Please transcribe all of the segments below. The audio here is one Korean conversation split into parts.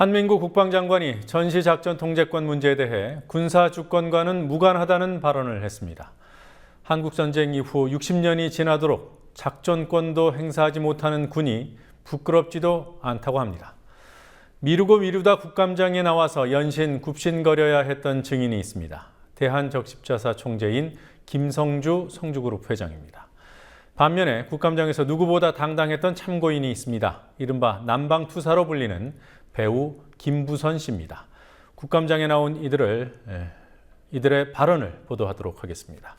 한민구 국방장관이 전시작전 통제권 문제에 대해 군사 주권과는 무관하다는 발언을 했습니다. 한국전쟁 이후 60년이 지나도록 작전권도 행사하지 못하는 군이 부끄럽지도 않다고 합니다. 미루고 미루다 국감장에 나와서 연신 굽신거려야 했던 증인이 있습니다. 대한적십자사 총재인 김성주 성주그룹 회장입니다. 반면에 국감장에서 누구보다 당당했던 참고인이 있습니다. 이른바 남방투사로 불리는 배우 김부선 씨입니다. 국감장에 나온 이들의 발언을 보도하도록 하겠습니다.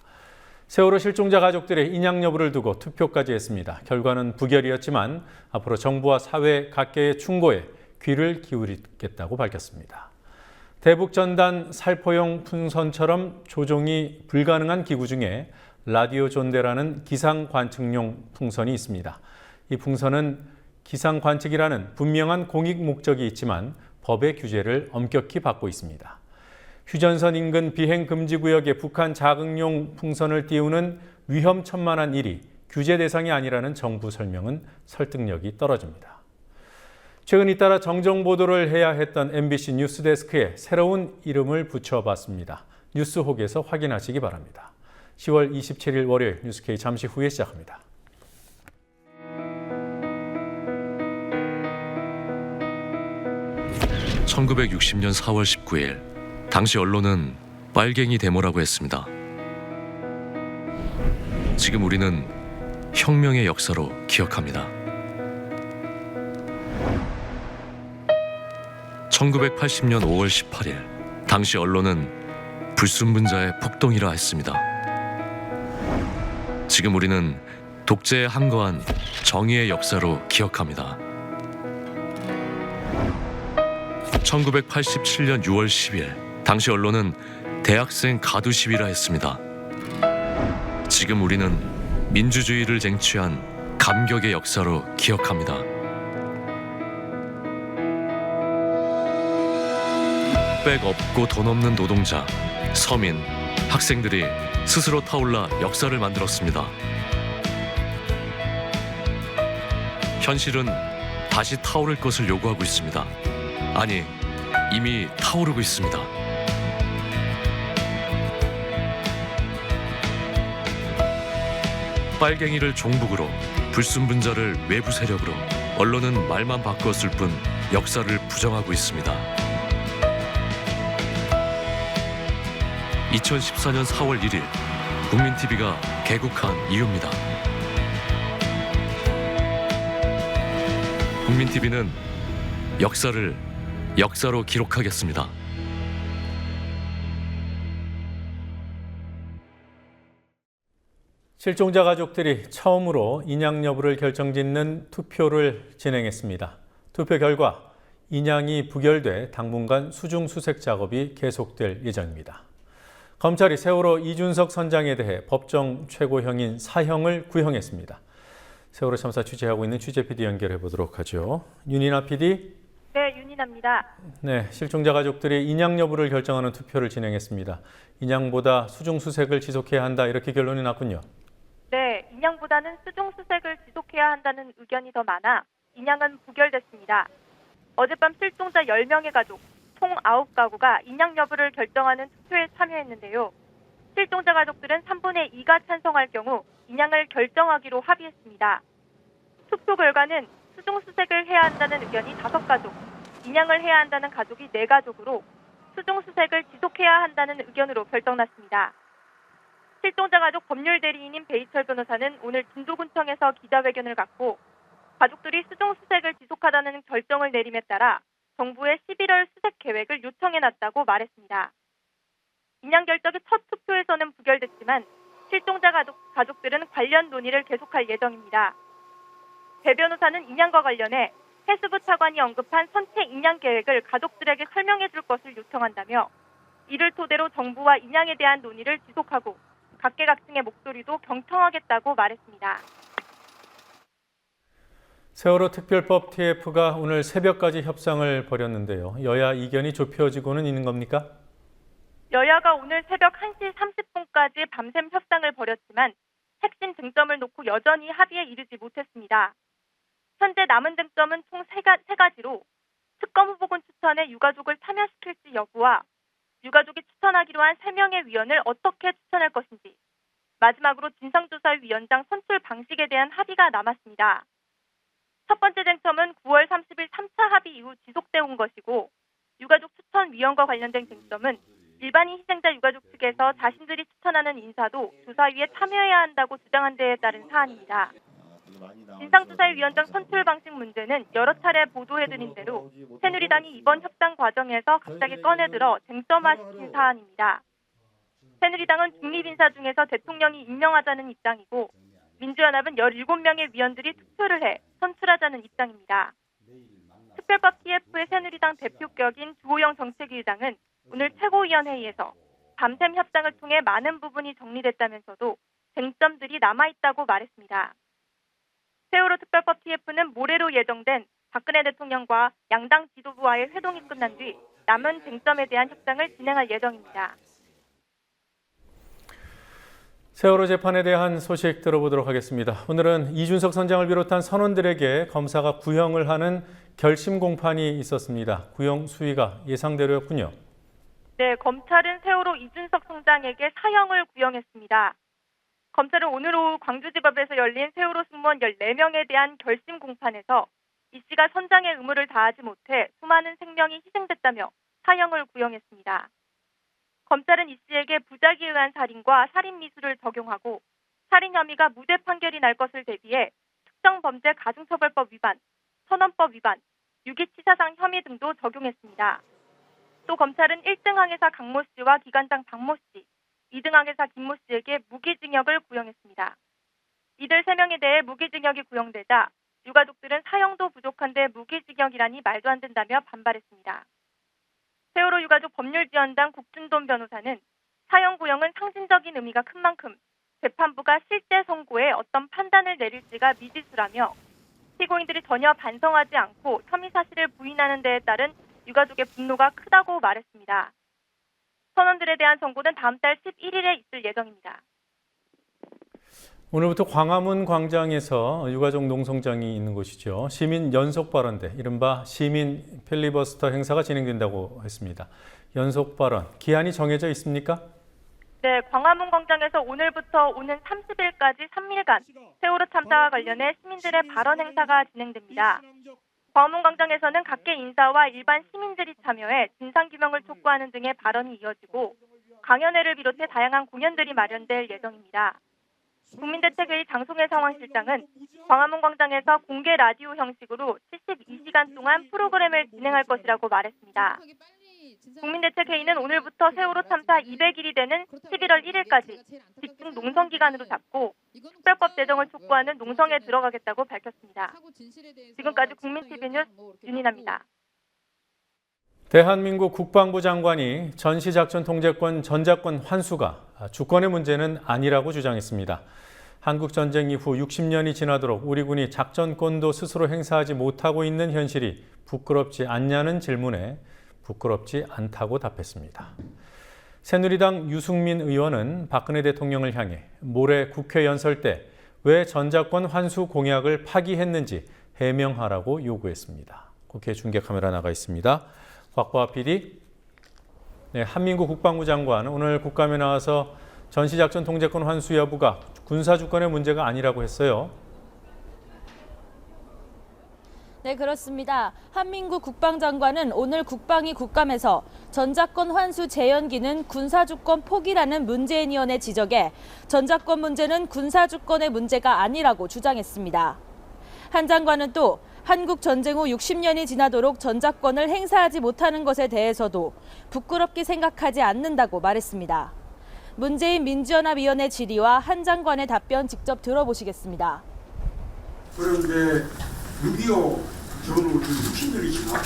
세월호 실종자 가족들의 인양 여부를 두고 투표까지 했습니다. 결과는 부결이었지만 앞으로 정부와 사회 각계의 충고에 귀를 기울이겠다고 밝혔습니다. 대북전단 살포용 풍선처럼 조종이 불가능한 기구 중에 라디오 존대라는 기상 관측용 풍선이 있습니다. 이 풍선은 기상 관측이라는 분명한 공익 목적이 있지만 법의 규제를 엄격히 받고 있습니다. 휴전선 인근 비행 금지 구역에 북한 자극용 풍선을 띄우는 위험천만한 일이 규제 대상이 아니라는 정부 설명은 설득력이 떨어집니다. 최근 잇따라 정정 보도를 해야 했던 MBC 뉴스데스크에 새로운 이름을 붙여봤습니다. 뉴스혹에서 확인하시기 바랍니다. 10월 27일 월요일 뉴스K 잠시 후에 시작합니다. (1960년 4월 19일) 당시 언론은 빨갱이 데모라고 했습니다. 지금 우리는 혁명의 역사로 기억합니다. 1980년 5월 18일 당시 언론은 불순분자의 폭동이라 했습니다. 지금 우리는 독재에 항거한 정의의 역사로 기억합니다. 1987년 6월 10일 당시 언론은 대학생 가두 시위라 했습니다. 지금 우리는 민주주의를 쟁취한 감격의 역사로 기억합니다. 백 없고 돈 없는 노동자, 서민, 학생들이 스스로 타올라 역사를 만들었습니다. 현실은 다시 타오를 것을 요구하고 있습니다. 아니, 이미 타오르고 있습니다. 빨갱이를 종북으로, 불순분자를 외부 세력으로, 언론은 말만 바꿨을 뿐 역사를 부정하고 있습니다. 2014년 4월 1일 국민TV가 개국한 이유입니다. 국민TV는 역사를 역사로 기록하겠습니다. 실종자 가족들이 처음으로 인양 여부를 결정짓는 투표를 진행했습니다. 투표 결과 인양이 부결돼 당분간 수중 수색 작업이 계속될 예정입니다. 검찰이 세월호 이준석 선장에 대해 법정 최고형인 사형을 구형했습니다. 세월호 참사 취재하고 있는 취재 PD 연결해 보도록 하죠. 윤이나 PD. 네, 윤이나입니다. 네, 실종자 가족들이 인양 여부를 결정하는 투표를 진행했습니다. 인양보다 수중 수색을 지속해야 한다 이렇게 결론이 났군요. 네, 인양보다는 수중 수색을 지속해야 한다는 의견이 더 많아 인양은 부결됐습니다. 어젯밤 실종자 10명의 가족 총 9가구가 인양 여부를 결정하는 투표에 참여했는데요. 실종자 가족들은 3분의 2가 찬성할 경우 인양을 결정하기로 합의했습니다. 투표 결과는 수중 수색을 해야 한다는 의견이 5가족, 인양을 해야 한다는 가족이 4가족으로 수중 수색을 지속해야 한다는 의견으로 결정났습니다. 실종자 가족 법률 대리인인 배희철 변호사는 오늘 진도군청에서 기자회견을 갖고 가족들이 수중 수색을 지속하다는 결정을 내림에 따라 정부의 11월 수색 계획을 요청해놨다고 말했습니다. 인양 결정이 첫 투표에서는 부결됐지만 실종자 가족들은 관련 논의를 계속할 예정입니다. 배 변호사는 인양과 관련해 해수부 차관이 언급한 선체 인양 계획을 가족들에게 설명해 줄 것을 요청한다며 이를 토대로 정부와 인양에 대한 논의를 지속하고 각계각층의 목소리도 경청하겠다고 말했습니다. 세월호 특별법 TF가 오늘 새벽까지 협상을 벌였는데요. 여야 이견이 좁혀지고는 있는 겁니까? 여야가 오늘 새벽 1시 30분까지 밤샘 협상을 벌였지만 핵심 쟁점을 놓고 여전히 합의에 이르지 못했습니다. 현재 남은 쟁점은 총 3가지로 특검 후보군 추천에 유가족을 참여시킬지 여부와 유가족이 추천하기로 한 3명의 위원을 어떻게 추천할 것인지, 마지막으로 진상조사위원장 선출 방식에 대한 합의가 남았습니다. 첫 번째 쟁점은 9월 30일 3차 합의 이후 지속되어 온 것이고, 유가족 추천위원과 관련된 쟁점은 일반인 희생자 유가족 측에서 자신들이 추천하는 인사도 조사위에 참여해야 한다고 주장한 데에 따른 사안입니다. 진상조사위원장 선출 방식 문제는 여러 차례 보도해드린 대로 새누리당이 이번 협상 과정에서 갑자기 꺼내들어 쟁점화시킨 사안입니다. 새누리당은 중립인사 중에서 대통령이 임명하자는 입장이고, 민주연합은 17명의 위원들이 투표를 해 선출하자는 입장입니다. 특별법 TF의 새누리당 대표격인 주호영 정책위의장은 오늘 최고위원회의에서 밤샘 협상을 통해 많은 부분이 정리됐다면서도 쟁점들이 남아있다고 말했습니다. 세월호 특별법 TF는 모레로 예정된 박근혜 대통령과 양당 지도부와의 회동이 끝난 뒤 남은 쟁점에 대한 협상을 진행할 예정입니다. 세월호 재판에 대한 소식 들어보도록 하겠습니다. 오늘은 이준석 선장을 비롯한 선원들에게 검사가 구형을 하는 결심 공판이 있었습니다. 구형 수위가 예상대로였군요. 네, 검찰은 세월호 이준석 선장에게 사형을 구형했습니다. 검찰은 오늘 오후 광주지법에서 열린 세월호 승무원 14명에 대한 결심 공판에서 이 씨가 선장의 의무를 다하지 못해 수많은 생명이 희생됐다며 사형을 구형했습니다. 검찰은 이 씨에게 부작위에 의한 살인과 살인미수를 적용하고 살인 혐의가 무죄 판결이 날 것을 대비해 특정범죄 가중처벌법 위반, 선원법 위반, 유기치사상 혐의 등도 적용했습니다. 또 검찰은 1등 항해사 강모 씨와 기관장 박모 씨, 2등 항해사 김모 씨에게 무기징역을 구형했습니다. 이들 3명에 대해 무기징역이 구형되자 유가족들은 사형도 부족한데 무기징역이라니 말도 안 된다며 반발했습니다. 세월호 유가족 법률지원단 국준돈 변호사는 사형 구형은 상징적인 의미가 큰 만큼 재판부가 실제 선고에 어떤 판단을 내릴지가 미지수라며 피고인들이 전혀 반성하지 않고 혐의 사실을 부인하는 데에 따른 유가족의 분노가 크다고 말했습니다. 선원들에 대한 선고는 다음 달 11일에 있을 예정입니다. 오늘부터 광화문 광장에서 유가족 농성장이 있는 곳이죠. 시민 연속 발언대, 이른바 시민 필리버스터 행사가 진행된다고 했습니다. 연속 발언, 기한이 정해져 있습니까? 네, 광화문 광장에서 오늘부터 오는 30일까지 3일간 세월호 참사와 관련해 시민들의 발언 행사가 진행됩니다. 광화문 광장에서는 각계 인사와 일반 시민들이 참여해 진상규명을 촉구하는 등의 발언이 이어지고 강연회를 비롯해 다양한 공연들이 마련될 예정입니다. 국민대책회의 장송회 상황실장은 광화문 광장에서 공개 라디오 형식으로 72시간 동안 프로그램을 진행할 것이라고 말했습니다. 국민대책회의는 오늘부터 세월호 참사 200일이 되는 11월 1일까지 집중 농성 기간으로 잡고 특별법 제정을 촉구하는 농성에 들어가겠다고 밝혔습니다. 지금까지 국민TV 뉴스 윤인아입니다. 대한민국 국방부 장관이 전시작전 통제권 전작권 환수가 주권의 문제는 아니라고 주장했습니다. 한국전쟁 이후 60년이 지나도록 우리 군이 작전권도 스스로 행사하지 못하고 있는 현실이 부끄럽지 않냐는 질문에 부끄럽지 않다고 답했습니다. 새누리당 유승민 의원은 박근혜 대통령을 향해 모레 국회 연설 때 왜 전작권 환수 공약을 파기했는지 해명하라고 요구했습니다. 국회 중계카메라 나가 있습니다. 곽보아 PD. 네, 한민국 국방부 장관 오늘 국감에 나와서 전시작전 통제권 환수 여부가 군사주권의 문제가 아니라고 했어요. 네, 그렇습니다. 한민국 국방장관은 오늘 국방위 국감에서 전작권 환수 재연기는 군사주권 포기라는 문재인 의원의 지적에 전작권 문제는 군사주권의 문제가 아니라고 주장했습니다. 한 장관은 또 한국 전쟁 후 60년이 지나도록 전작권을 행사하지 못하는 것에 대해서도 부끄럽게 생각하지 않는다고 말했습니다. 문재인 민주연합위원회 질의와 한 장관의 답변 직접 들어보시겠습니다. 그런데 6.25 전후 60년이 지나고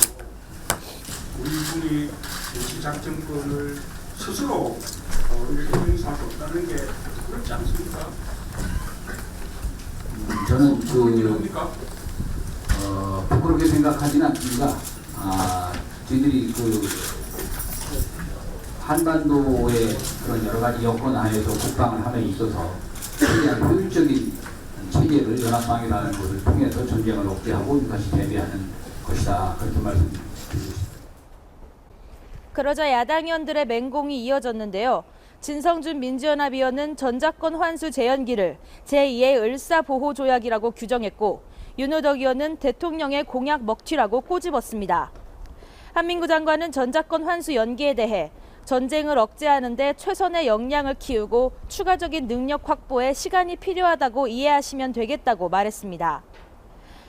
우리 군이 전시작전권을 스스로 이렇게 행사할 수 없다는 게 그렇지 않습니까? 저는 그럽니까? 부끄럽게 생각하지는 않습니다. 저희들이 한반도의 그런 여러 가지 여건 하에서 국방을 함에 있어서 최대한 효율적인 체계를 연합방위라는 것을 통해서 전쟁을 억제하고 다시 대비하는 것이다. 그렇게 말씀드리고 말씀드리겠습니다. 그러자 야당 의원들의 맹공이 이어졌는데요. 진성준 민주연합 의원은 전작권 환수 재연기를 제2의 을사보호조약이라고 규정했고 윤호덕 의원은 대통령의 공약 먹튀라고 꼬집었습니다. 한민구 장관은 전작권 환수 연기에 대해 전쟁을 억제하는 데 최선의 역량을 키우고 추가적인 능력 확보에 시간이 필요하다고 이해하시면 되겠다고 말했습니다.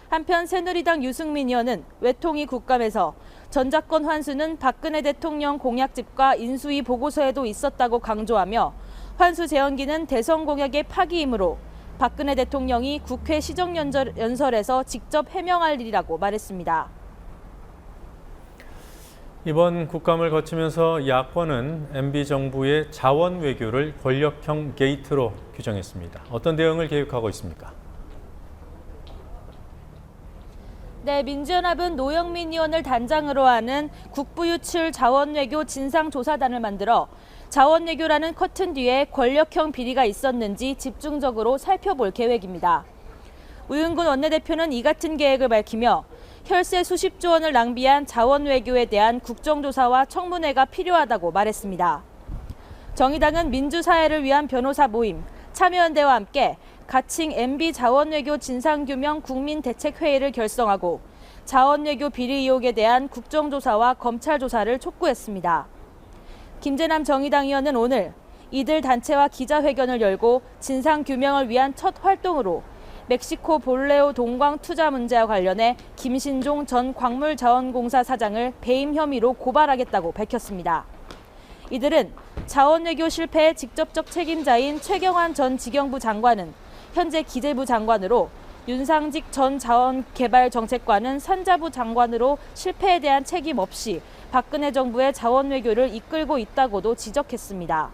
한편 새누리당 유승민 의원은 외통위 국감에서 전작권 환수는 박근혜 대통령 공약집과 인수위 보고서에도 있었다고 강조하며 환수 재연기는 대선 공약의 파기이므로 박근혜 대통령이 국회 시정연설에서 직접 해명할 일이라고 말했습니다. 이번 국감을 거치면서 야권은 MB 정부의 자원 외교를 권력형 게이트로 규정했습니다. 어떤 대응을 계획하고 있습니까? 네, 민주연합은 노영민 의원을 단장으로 하는 국부유출 자원외교 진상조사단을 만들어 자원외교라는 커튼 뒤에 권력형 비리가 있었는지 집중적으로 살펴볼 계획입니다. 우윤근 원내대표는 이 같은 계획을 밝히며 혈세 수십조 원을 낭비한 자원외교에 대한 국정조사와 청문회가 필요하다고 말했습니다. 정의당은 민주사회를 위한 변호사 모임, 참여연대와 함께 가칭 MB 자원외교 진상규명 국민대책회의를 결성하고 자원외교 비리 의혹에 대한 국정조사와 검찰조사를 촉구했습니다. 김재남 정의당 의원은 오늘 이들 단체와 기자회견을 열고 진상규명을 위한 첫 활동으로 멕시코 볼레오 동광 투자 문제와 관련해 김신종 전 광물자원공사 사장을 배임 혐의로 고발하겠다고 밝혔습니다. 이들은 자원외교 실패의 직접적 책임자인 최경환 전 지경부 장관은 현재 기재부 장관으로 윤상직 전 자원개발정책관은 산자부 장관으로 실패에 대한 책임 없이 박근혜 정부의 자원외교를 이끌고 있다고도 지적했습니다.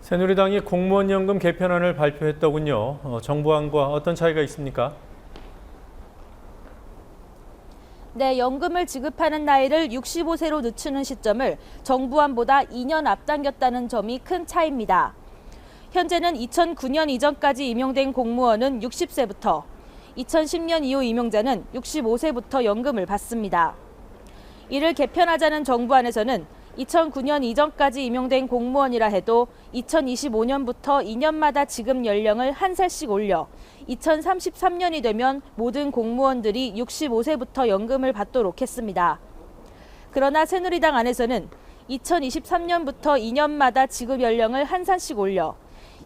새누리당이 공무원연금 개편안을 발표했더군요. 정부안과 어떤 차이가 있습니까? 네, 연금을 지급하는 나이를 65세로 늦추는 시점을 정부안보다 2년 앞당겼다는 점이 큰 차이입니다. 현재는 2009년 이전까지 임용된 공무원은 60세부터, 2010년 이후 임용자는 65세부터 연금을 받습니다. 이를 개편하자는 정부안에서는 2009년 이전까지 임용된 공무원이라 해도 2025년부터 2년마다 지급 연령을 1살씩 올려 2033년이 되면 모든 공무원들이 65세부터 연금을 받도록 했습니다. 그러나 새누리당 안에서는 2023년부터 2년마다 지급 연령을 1살씩 올려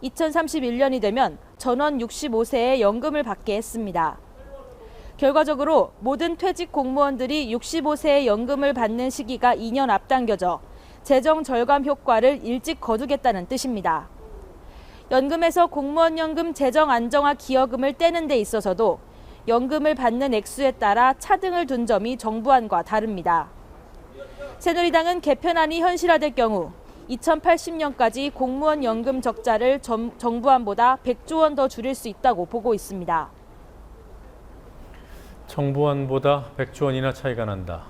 2031년이 되면 전원 65세에 연금을 받게 했습니다. 결과적으로 모든 퇴직 공무원들이 65세에 연금을 받는 시기가 2년 앞당겨져 재정 절감 효과를 일찍 거두겠다는 뜻입니다. 연금에서 공무원연금 재정 안정화 기여금을 떼는 데 있어서도 연금을 받는 액수에 따라 차등을 둔 점이 정부안과 다릅니다. 새누리당은 개편안이 현실화될 경우 2080년까지 공무원 연금 적자를 정부안보다 100조 원 더 줄일 수 있다고 보고 있습니다. 정부안보다 100조 원이나 차이가 난다.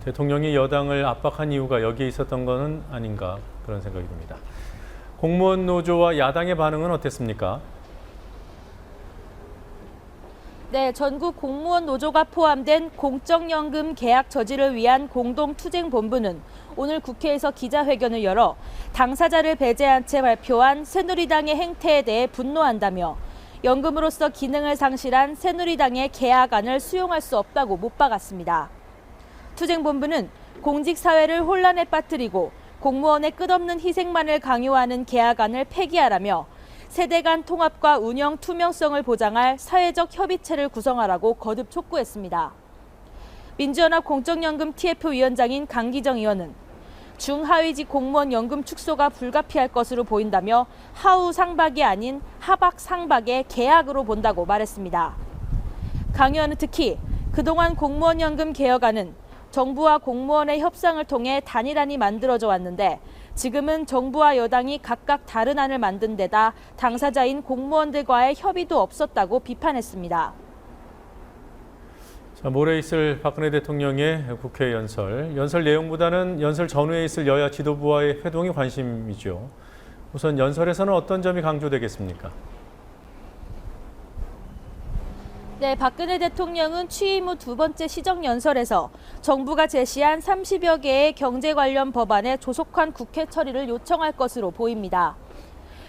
대통령이 여당을 압박한 이유가 여기에 있었던 것은 아닌가 그런 생각이 듭니다. 공무원 노조와 야당의 반응은 어땠습니까? 네, 전국 공무원 노조가 포함된 공적연금 계약 저지를 위한 공동투쟁본부는 오늘 국회에서 기자회견을 열어 당사자를 배제한 채 발표한 새누리당의 행태에 대해 분노한다며 연금으로서 기능을 상실한 새누리당의 계약안을 수용할 수 없다고 못 박았습니다. 투쟁본부는 공직사회를 혼란에 빠뜨리고 공무원의 끝없는 희생만을 강요하는 계약안을 폐기하라며 세대 간 통합과 운영 투명성을 보장할 사회적 협의체를 구성하라고 거듭 촉구했습니다. 민주연합 공적연금 TF위원장인 강기정 의원은 중하위직 공무원 연금 축소가 불가피할 것으로 보인다며 하우 상박이 아닌 하박 상박의 계약으로 본다고 말했습니다. 강 의원은 특히 그동안 공무원 연금 개혁안은 정부와 공무원의 협상을 통해 단일안이 만들어져 왔는데 지금은 정부와 여당이 각각 다른 안을 만든 데다 당사자인 공무원들과의 협의도 없었다고 비판했습니다. 모레 있을 박근혜 대통령의 국회 연설 내용보다는 연설 전후에 있을 여야 지도부와의 회동이 관심이죠. 우선 연설에서는 어떤 점이 강조되겠습니까? 네, 박근혜 대통령은 취임 후 두 번째 시정연설에서 정부가 제시한 30여 개의 경제 관련 법안의 조속한 국회 처리를 요청할 것으로 보입니다.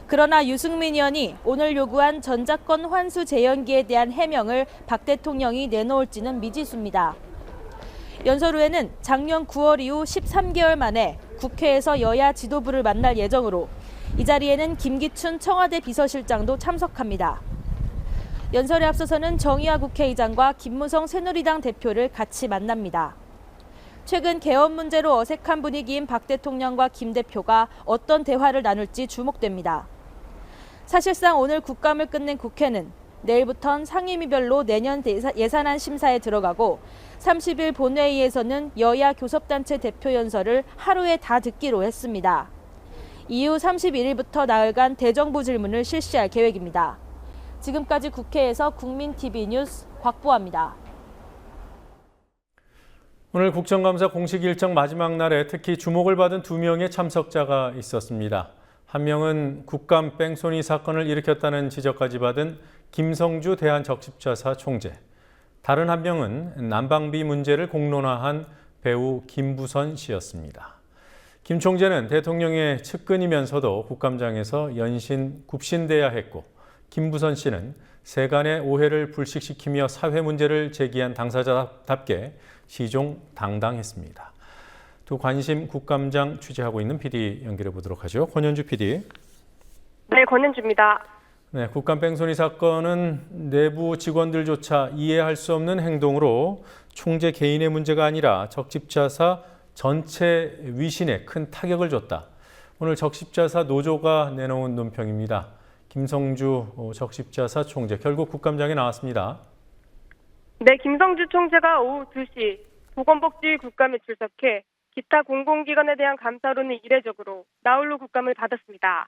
그러나 유승민 의원이 오늘 요구한 전작권 환수 재연기에 대한 해명을 박 대통령이 내놓을지는 미지수입니다. 연설 후에는 작년 9월 이후 13개월 만에 국회에서 여야 지도부를 만날 예정으로 이 자리에는 김기춘 청와대 비서실장도 참석합니다. 연설에 앞서서는 정의화 국회의장과 김무성 새누리당 대표를 같이 만납니다. 최근 개헌 문제로 어색한 분위기인 박 대통령과 김 대표가 어떤 대화를 나눌지 주목됩니다. 사실상 오늘 국감을 끝낸 국회는 내일부턴 상임위별로 내년 예산안 심사에 들어가고 30일 본회의에서는 여야 교섭단체 대표 연설을 하루에 다 듣기로 했습니다. 이후 31일부터 나흘간 대정부 질문을 실시할 계획입니다. 지금까지 국회에서 국민TV 뉴스 곽보아입니다. 오늘 국정감사 공식 일정 마지막 날에 특히 주목을 받은 2명의 참석자가 있었습니다. 한 명은 국감 뺑소니 사건을 일으켰다는 지적까지 받은 김성주 대한적십자사 총재. 다른 한 명은 난방비 문제를 공론화한 배우 김부선 씨였습니다. 김 총재는 대통령의 측근이면서도 국감장에서 연신 굽신대야 했고 김부선 씨는 세간의 오해를 불식시키며 사회 문제를 제기한 당사자답게 시종당당했습니다. 두 관심 국감장 취재하고 있는 PD 연결해 보도록 하죠. 권현주 PD. 네, 권현주입니다. 네, 국감 뺑소니 사건은 내부 직원들조차 이해할 수 없는 행동으로 총재 개인의 문제가 아니라 적십자사 전체 위신에 큰 타격을 줬다. 오늘 적십자사 노조가 내놓은 논평입니다. 김성주 적십자사 총재 결국 국감장에 나왔습니다. 네, 김성주 총재가 오후 2시 보건복지위 국감에 출석해 기타 공공기관에 대한 감사로는 이례적으로 나홀로 국감을 받았습니다.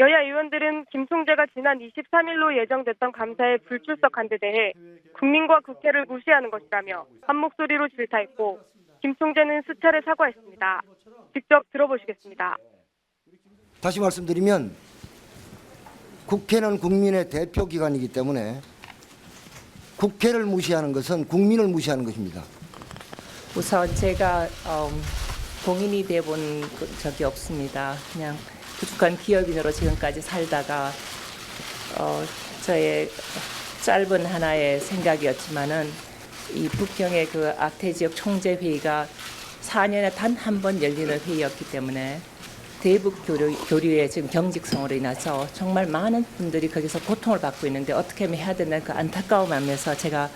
여야 의원들은 김 총재가 지난 23일로 예정됐던 감사에 불출석한 데 대해 국민과 국회를 무시하는 것이라며 한 목소리로 질타했고 김 총재는 수차례 사과했습니다. 직접 들어보시겠습니다. 다시 말씀드리면 국회는 국민의 대표기관이기 때문에 국회를 무시하는 것은 국민을 무시하는 것입니다. 우선 제가 공인이 돼본 적이 없습니다. 그냥 부족한 기업인으로 지금까지 살다가 저의 짧은 하나의 생각이었지만은 이 북경의 그 악태 지역 총재 회의가 4년에 단 한 번 열리는 회의였기 때문에 대북 교류의 지금 경직성으로 인해서 정말 많은 분들이 거기서 고통을 받고 있는데 어떻게 하면 해야 되나 그 안타까움 하면서 제가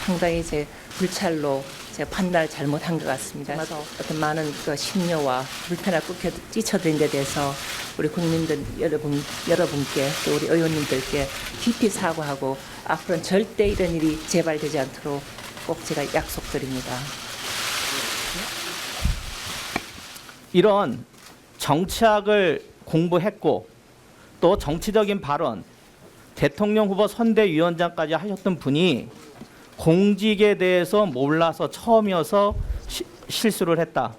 상당히 제 불찰로 제 판단을 잘못한 것 같습니다. 그래서 어떤 많은 그 심려와 불편을 끼쳐드린 데 대해서 우리 국민들 여러분께 또 우리 의원님들께 깊이 사과하고 앞으로는 절대 이런 일이 재발되지 않도록 꼭 제가 약속드립니다. 이런 정치학을 공부했고 또 정치적인 발언, 대통령 후보 선대위원장까지 하셨던 분이 공직에 대해서 몰라서 처음이어서 실수를 했다.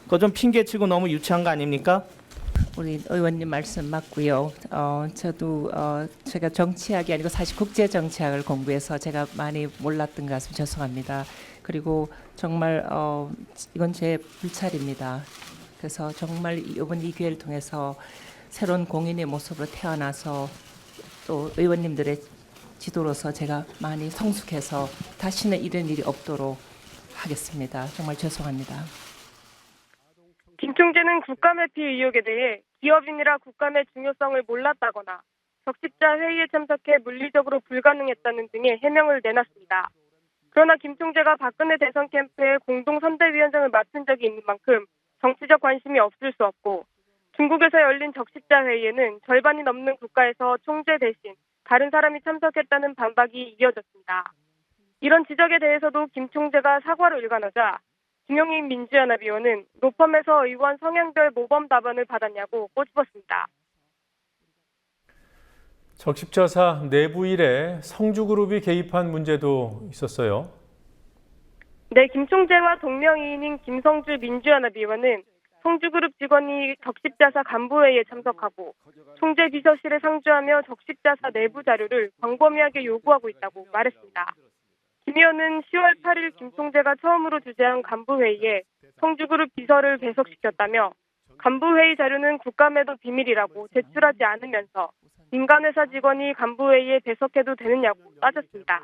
그거 좀 핑계치고 너무 유치한 거 아닙니까? 우리 의원님 말씀 맞고요. 저도 제가 정치학이 아니고 사실 국제정치학을 공부해서 제가 많이 몰랐던 것 같습니다. 죄송합니다. 그리고 정말 이건 제 불찰입니다. 그래서 정말 이번 이 기회를 통해서 새로운 공인의 모습으로 태어나서 또 의원님들의 지도로서 제가 많이 성숙해서 다시는 이런 일이 없도록 하겠습니다. 정말 죄송합니다. 김 총재는 국감 회피 의혹에 대해 기업인이라 국감의 중요성을 몰랐다거나 적십자 회의에 참석해 물리적으로 불가능했다는 등의 해명을 내놨습니다. 그러나 김 총재가 박근혜 대선 캠프의 공동선대위원장을 맡은 적이 있는 만큼 정치적 관심이 없을 수 없고 중국에서 열린 적십자 회의에는 절반이 넘는 국가에서 총재 대신 다른 사람이 참석했다는 반박이 이어졌습니다. 이런 지적에 대해서도 김 총재가 사과로 일관하자 김용익 민주연합위원은 로펌에서 의원 성향별 모범 답안을 받았냐고 꼬집었습니다. 적십자사 내부 일에 성주그룹이 개입한 문제도 있었어요. 네, 김 총재와 동명이인인 김성주 민주연합위원은 성주그룹 직원이 적십자사 간부회의에 참석하고 총재 비서실에 상주하며 적십자사 내부 자료를 광범위하게 요구하고 있다고 말했습니다. 김 의원은 10월 8일 김 총재가 처음으로 주재한 간부회의에 성주그룹 비서를 배석시켰다며 간부회의 자료는 국감에도 비밀이라고 제출하지 않으면서 민간회사 직원이 간부회의에 배석해도 되느냐고 따졌습니다.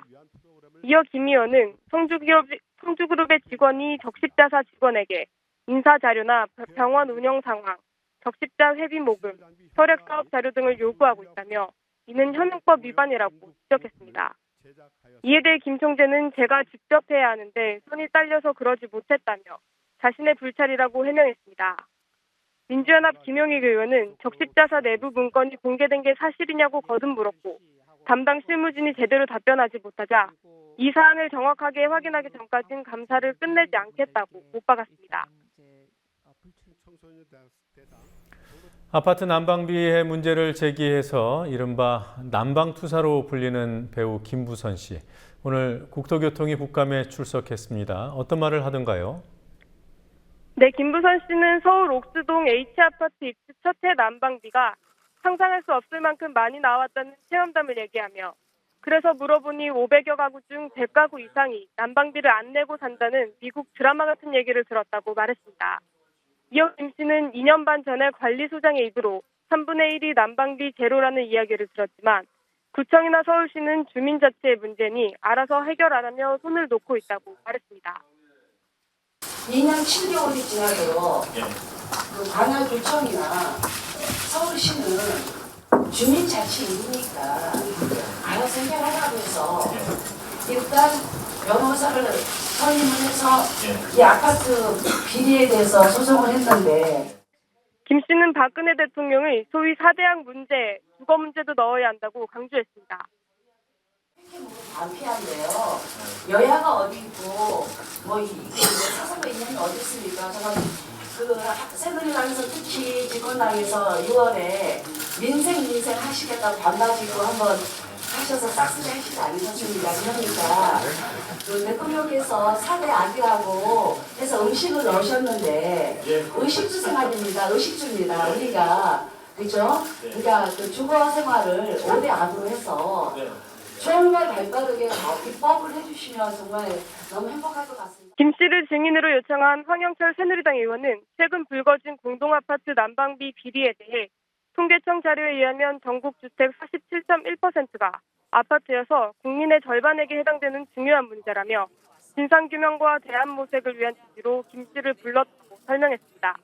이어 김 의원은 성주그룹의 직원이 적십자사 직원에게 인사자료나 병원 운영 상황, 적십자 회비 모금, 혈액사업 자료 등을 요구하고 있다며 이는 현행법 위반이라고 지적했습니다. 이에 대해 김 총재는 제가 직접 해야 하는데 손이 딸려서 그러지 못했다며 자신의 불찰이라고 해명했습니다. 민주연합 김용익 의원은 적십자사 내부 문건이 공개된 게 사실이냐고 거듭 물었고 담당 실무진이 제대로 답변하지 못하자 이 사안을 정확하게 확인하기 전까지는 감사를 끝내지 않겠다고 못 박았습니다. 아파트 난방비의 문제를 제기해서 이른바 난방투사로 불리는 배우 김부선 씨. 오늘 국토교통위 국감에 출석했습니다. 어떤 말을 하던가요? 네, 김부선 씨는 서울 옥수동 H아파트 입주 첫 해 난방비가 상상할 수 없을 만큼 많이 나왔다는 체험담을 얘기하며 그래서 물어보니 500여 가구 중 100가구 이상이 난방비를 안 내고 산다는 미국 드라마 같은 얘기를 들었다고 말했습니다. 이어 김 씨는 2년 반 전에 관리소장의 입으로 3분의 1이 난방비 제로라는 이야기를 들었지만 구청이나 서울시는 주민 자체의 문제니 알아서 해결하라며 손을 놓고 있다고 말했습니다. 2년 7개월이 지나도록 그 관할구청이나 서울시는 주민자치인이니까 알아서 해결하라고 해서 일단 변호사를 선임을 해서 이 아파트 비리에 대해서 소송을 했는데 김 씨는 박근혜 대통령의 소위 4대양 문제, 주거 문제도 넣어야 한다고 강조했습니다. 반피한데요. 여야가 어디 있고 사선거 인연이 어디 있습니까? 저는 그 새누리당에서 특히 집권당에서 6월에 민생 하시겠다고 반바지고 한번 하셔서 싹쓸이 하시지 않으셨습니까? 그러니까 그 대통령께서 4대 악이라고 해서 의식을 넣으셨는데 의식주 생활입니다. 의식주입니다. 우리가 그죠? 그러니까 그 주거 생활을 5대 악으로 해서 정말 발빠르게 입법을 해주시면 정말 너무 행복할 것 같습니다. 김 씨를 증인으로 요청한 황영철 새누리당 의원은 최근 불거진 공동아파트 난방비 비리에 대해 통계청 자료에 의하면 전국 주택 47.1%가 아파트여서 국민의 절반에게 해당되는 중요한 문제라며 진상규명과 대안 모색을 위한 취지로 김 씨를 불렀다고 설명했습니다.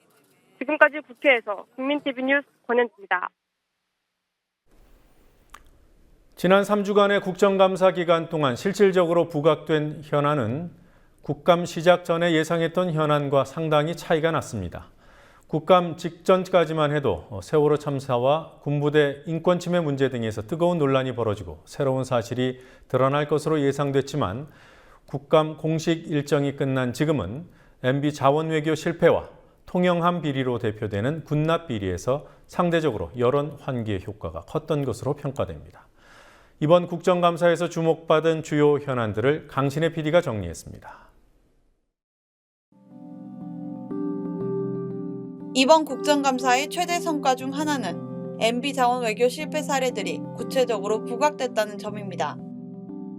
지금까지 국회에서 국민TV 뉴스 권현지입니다. 지난 3주간의 국정감사 기간 동안 실질적으로 부각된 현안은 국감 시작 전에 예상했던 현안과 상당히 차이가 났습니다. 국감 직전까지만 해도 세월호 참사와 군부대 인권침해 문제 등에서 뜨거운 논란이 벌어지고 새로운 사실이 드러날 것으로 예상됐지만 국감 공식 일정이 끝난 지금은 MB 자원외교 실패와 통영함 비리로 대표되는 군납 비리에서 상대적으로 여론 환기의 효과가 컸던 것으로 평가됩니다. 이번 국정감사에서 주목받은 주요 현안들을 강신혜 PD가 정리했습니다. 이번 국정감사의 최대 성과 중 하나는 MB 자원 외교 실패 사례들이 구체적으로 부각됐다는 점입니다.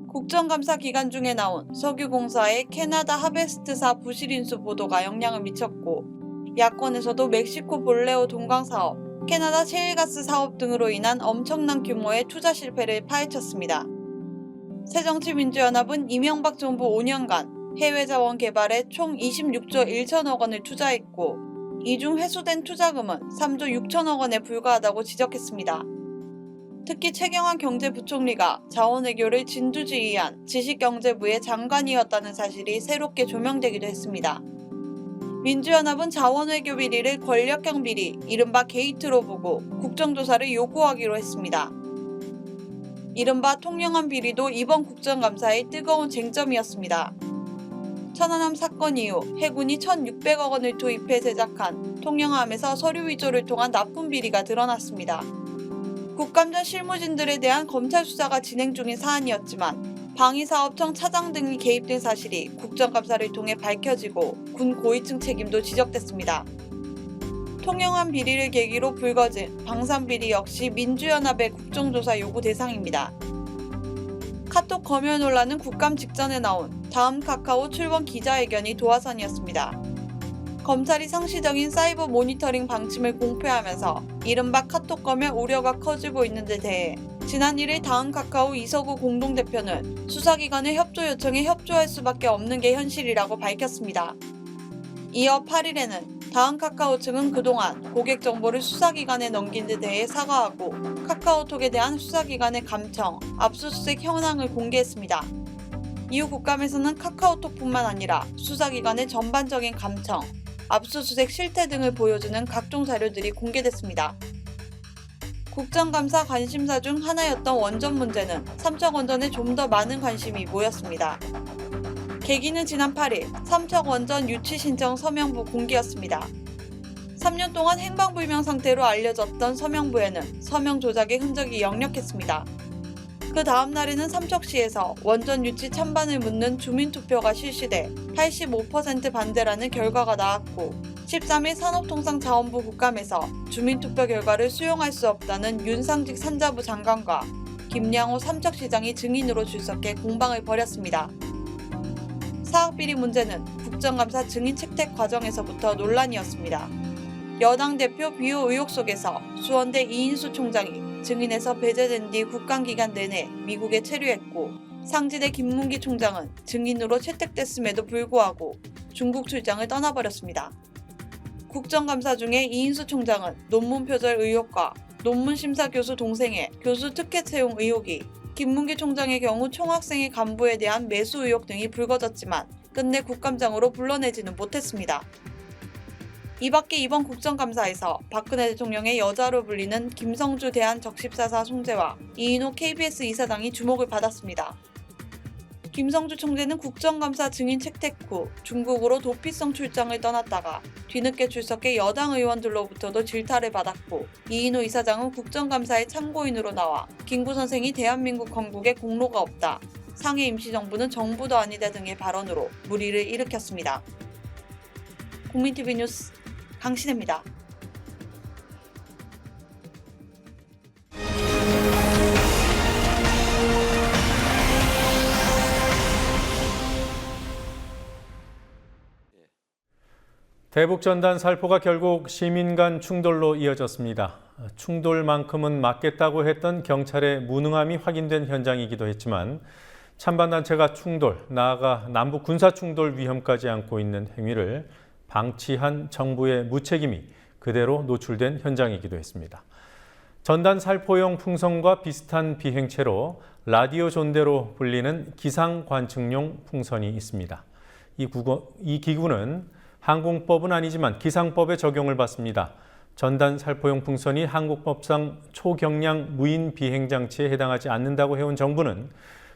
국정감사 기간 중에 나온 석유공사의 캐나다 하베스트사 부실 인수 보도가 영향을 미쳤고 야권에서도 멕시코 볼레오 동강 사업, 캐나다 셰일가스 사업 등으로 인한 엄청난 규모의 투자 실패를 파헤쳤습니다. 새정치민주연합은 이명박 정부 5년간 해외 자원 개발에 총 26조 1천억 원을 투자했고 이 중 회수된 투자금은 3조 6천억 원에 불과하다고 지적했습니다. 특히 최경환 경제부총리가 자원외교를 진두지휘한 지식경제부의 장관이었다는 사실이 새롭게 조명되기도 했습니다. 민주연합은 자원외교 비리를 권력형 비리, 이른바 게이트로 보고 국정조사를 요구하기로 했습니다. 이른바 통영함 비리도 이번 국정감사의 뜨거운 쟁점이었습니다. 천안함 사건 이후 해군이 1,600억 원을 투입해 제작한 통영함에서 서류 위조를 통한 납품 비리가 드러났습니다. 국감 전 실무진들에 대한 검찰 수사가 진행 중인 사안이었지만 방위사업청 차장 등이 개입된 사실이 국정감사를 통해 밝혀지고 군 고위층 책임도 지적됐습니다. 통영한 비리를 계기로 불거진 방산비리 역시 민주연합의 국정조사 요구 대상입니다. 카톡 검열 논란은 국감 직전에 나온 다음 카카오 출범 기자회견이 도화선이었습니다. 검찰이 상시적인 사이버 모니터링 방침을 공표하면서 이른바 카톡 검열 우려가 커지고 있는 데 대해 지난 1일 다음 카카오 이서구 공동대표는 수사기관의 협조 요청에 협조할 수밖에 없는 게 현실이라고 밝혔습니다. 이어 8일에는 다음 카카오 측은 그동안 고객 정보를 수사기관에 넘긴 데 대해 사과하고 카카오톡에 대한 수사기관의 감청, 압수수색 현황을 공개했습니다. 이후 국감에서는 카카오톡뿐만 아니라 수사기관의 전반적인 감청, 압수수색 실태 등을 보여주는 각종 자료들이 공개됐습니다. 국정감사 관심사 중 하나였던 원전 문제는 삼척 원전에 좀 더 많은 관심이 모였습니다. 계기는 지난 8일 삼척 원전 유치 신청 서명부 공개였습니다. 3년 동안 행방불명 상태로 알려졌던 서명부에는 서명 조작의 흔적이 역력했습니다. 그 다음 날에는 삼척시에서 원전 유치 찬반을 묻는 주민투표가 실시돼 85% 반대라는 결과가 나왔고 13일 산업통상자원부 국감에서 주민투표 결과를 수용할 수 없다는 윤상직 산자부 장관과 김양호 삼척시장이 증인으로 출석해 공방을 벌였습니다. 사학비리 문제는 국정감사 증인 채택 과정에서부터 논란이었습니다. 여당 대표 비호 의혹 속에서 수원대 이인수 총장이 증인에서 배제된 뒤 국감 기간 내내 미국에 체류했고 상지대 김문기 총장은 증인으로 채택됐음에도 불구하고 중국 출장을 떠나버렸습니다. 국정감사 중에 이인수 총장은 논문 표절 의혹과 논문 심사 교수 동생의 교수 특혜 채용 의혹이, 김문기 총장의 경우 총학생회 간부에 대한 매수 의혹 등이 불거졌지만 끝내 국감장으로 불러내지는 못했습니다. 이 밖에 이번 국정감사에서 박근혜 대통령의 여자로 불리는 김성주 대한적십사사 총재와 이인호 KBS 이사장이 주목을 받았습니다. 김성주 총재는 국정감사 증인 채택 후 중국으로 도피성 출장을 떠났다가 뒤늦게 출석해 여당 의원들로부터도 질타를 받았고, 이인호 이사장은 국정감사의 참고인으로 나와 김구 선생이 대한민국 건국에 공로가 없다, 상해 임시정부는 정부도 아니다 등의 발언으로 물의를 일으켰습니다. 국민TV 뉴스 강신혜입니다. 대북전단 살포가 결국 시민 간 충돌로 이어졌습니다. 충돌만큼은 막겠다고 했던 경찰의 무능함이 확인된 현장이기도 했지만 찬반단체가 충돌, 나아가 남북 군사충돌 위험까지 안고 있는 행위를 방치한 정부의 무책임이 그대로 노출된 현장이기도 했습니다. 전단 살포용 풍선과 비슷한 비행체로 라디오 존대로 불리는 기상관측용 풍선이 있습니다. 이 기구는 항공법은 아니지만 기상법에 적용을 받습니다. 전단 살포용 풍선이 한국법상 초경량 무인 비행장치에 해당하지 않는다고 해온 정부는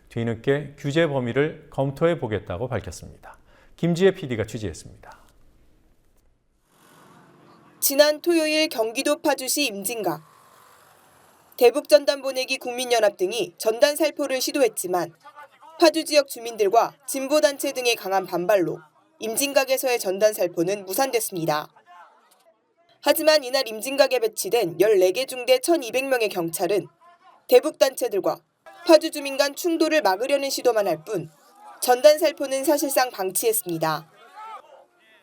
뒤늦게 규제 범위를 검토해 보겠다고 밝혔습니다. 김지혜 PD가 취재했습니다. 지난 토요일 경기도 파주시 임진각. 대북전단 보내기 국민연합 등이 전단 살포를 시도했지만 파주 지역 주민들과 진보단체 등의 강한 반발로 임진각에서의 전단 살포는 무산됐습니다. 하지만 이날 임진각에 배치된 14개 중대 1,200명의 경찰은 대북단체들과 파주 주민 간 충돌을 막으려는 시도만 할 뿐 전단 살포는 사실상 방치했습니다.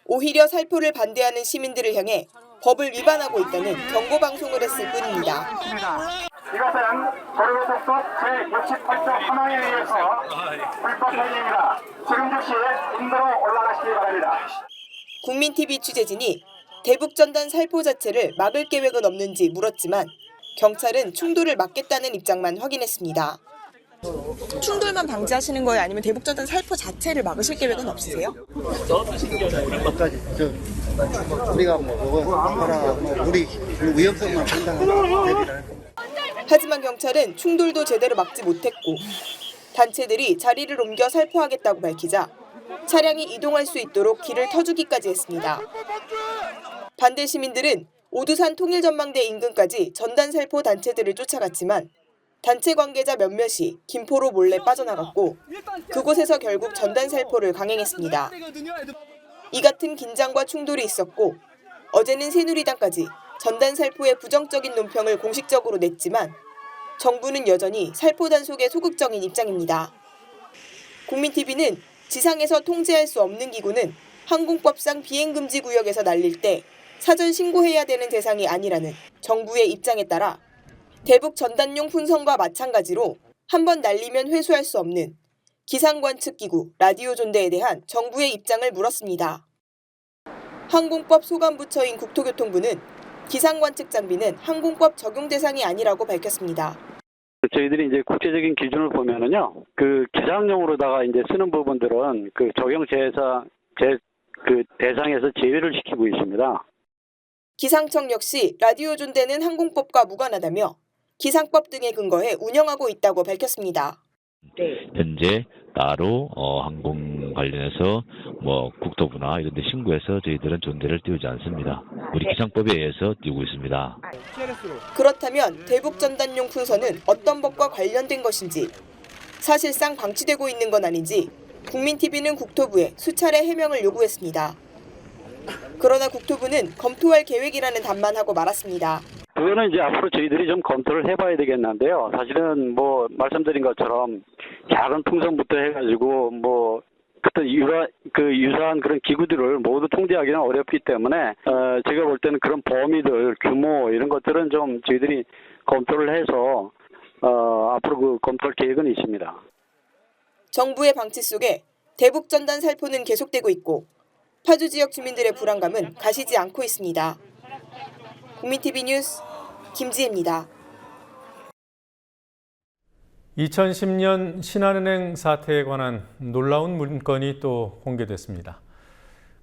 오히려 살포를 반대하는 시민들을 향해 법을 위반하고 있다는 경고방송을 했을 뿐입니다. 이것은 도로교통법 제68조 하나에 의해서 불법 행위입니다. 지금 즉시 인도로 올라가시기 바랍니다. 국민TV 취재진이 대북전단 살포 자체를 막을 계획은 없는지 물었지만 경찰은 충돌을 막겠다는 입장만 확인했습니다. 충돌만 방지하시는 거예요? 아니면 대북전단 살포 자체를 막으실 계획은 없으세요? 우리가 우리 위험성만 판단하는. 하지만 경찰은 충돌도 제대로 막지 못했고 단체들이 자리를 옮겨 살포하겠다고 밝히자 차량이 이동할 수 있도록 길을 터주기까지 했습니다. 반대 시민들은 오두산 통일전망대 인근까지 전단 살포 단체들을 쫓아갔지만 단체 관계자 몇몇이 김포로 몰래 빠져나갔고 그곳에서 결국 전단 살포를 강행했습니다. 이 같은 긴장과 충돌이 있었고 어제는 새누리당까지 전단 살포의 부정적인 논평을 공식적으로 냈지만 정부는 여전히 살포 단속에 소극적인 입장입니다. 국민TV는 지상에서 통제할 수 없는 기구는 항공법상 비행금지 구역에서 날릴 때 사전 신고해야 되는 대상이 아니라는 정부의 입장에 따라 대북 전단용 풍선과 마찬가지로 한번 날리면 회수할 수 없는 기상관측기구 라디오 존대에 대한 정부의 입장을 물었습니다. 항공법 소관부처인 국토교통부는 기상관측 장비는 항공법 적용 대상이 아니라고 밝혔습니다. 저희들이 이제 국제적인 기준을 보면은요, 그 기상용으로다가 이제 쓰는 부분들은 그 적용 대상에서 제외를 시키고 있습니다. 기상청 역시 라디오 존대는 항공법과 무관하다며 기상법 등에 근거해 운영하고 있다고 밝혔습니다. 현재 따로 항공 관련해서 국토부나 이런 데 신고해서 저희들은 존대를 띄우지 않습니다. 우리 기상법에 의해서 띄우고 있습니다. 그렇다면 대북 전단용 풍선은 어떤 법과 관련된 것인지, 사실상 방치되고 있는 건 아닌지 국민TV는 국토부에 수차례 해명을 요구했습니다. 그러나 국토부는 검토할 계획이라는 답만 하고 말았습니다. 그거는 이제 앞으로 저희들이 좀 검토를 해봐야 되겠는데요. 사실은 말씀드린 것처럼 작은 풍선부터 해가지고 유사한 그런 기구들을 모두 통제하기는 어렵기 때문에 제가 볼 때는 그런 범위들, 규모 이런 것들은 좀 저희들이 검토를 해서 앞으로 검토할 계획은 있습니다. 정부의 방치 속에 대북 전단 살포는 계속되고 있고 파주 지역 주민들의 불안감은 가시지 않고 있습니다. 국민TV 뉴스 김지혜입니다. 2010년 신한은행 사태에 관한 놀라운 문건이 또 공개됐습니다.